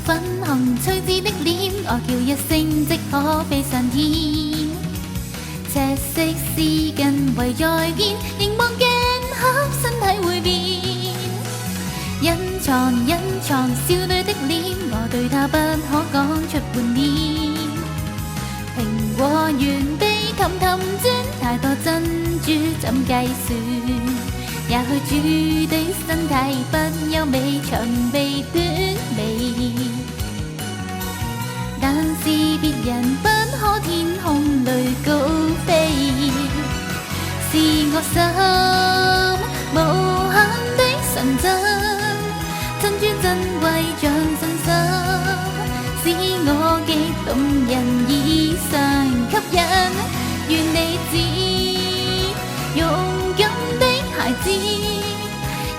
粉紅翠紫的臉，我叫一聲即可飛上天。赤色絲巾圍再見，凝望鏡盒身體會變。隱藏少女的臉，我對她不可講出半點。蘋果園地氹氹轉，太多珍珠怎計算？也許注定身體不優美，長臂短尾。但是別人不可天空裏高飛，是我心無限的純真。珍珠珍貴像信心，使我極動人異常吸引。願你知勇敢的孩子，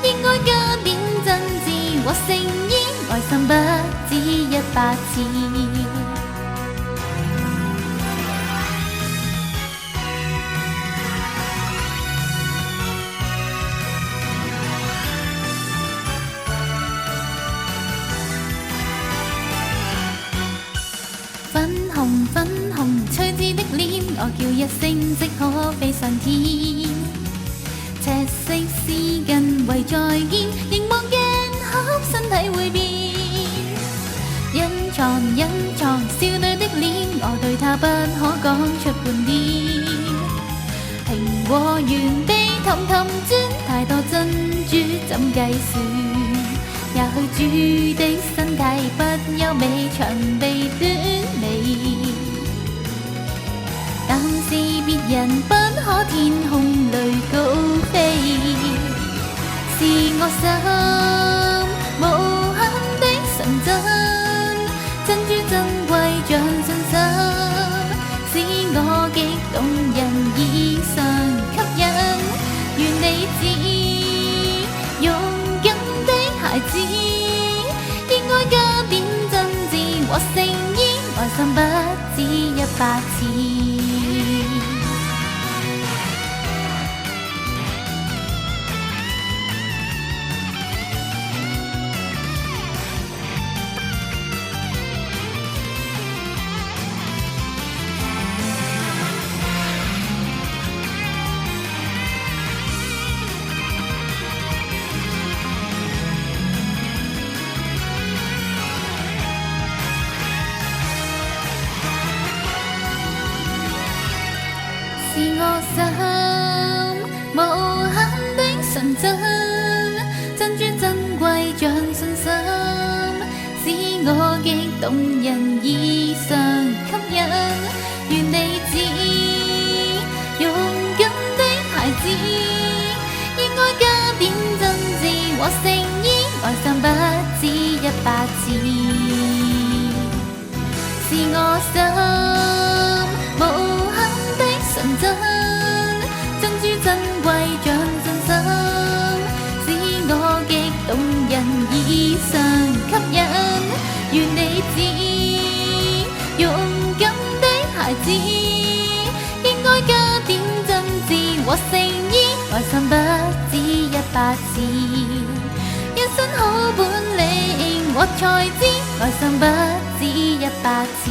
應該加點真摯和誠意，愛心不止100次。粉紅翠紫的臉，我叫一聲即可飛上天。赤色絲巾圍再見，凝望鏡盒身體會變。隱藏少女的臉，我對她不可講出半點。蘋果園地氹氹轉，太多珍珠怎計算？也許注定身體不優美，長臂短尾。但是別人不可天空裏高飛，是我心無限的純真。珍珠珍貴像信心，使我極動人異常吸引。願你知勇敢的孩子，應該加點真摯和誠意，愛心不止100次。是我心無限的純真，珍珠珍貴像信心，使我極動人異常吸引。願你知勇敢的孩子，應該加點真摯和誠意，愛心不止100次。是我心無純真，珍珠珍貴像信心，使我極動人異常吸引。願你知勇敢的孩子，應該加點真摯和誠意，愛心不止100次。一身好本領和才智，愛心不止100次。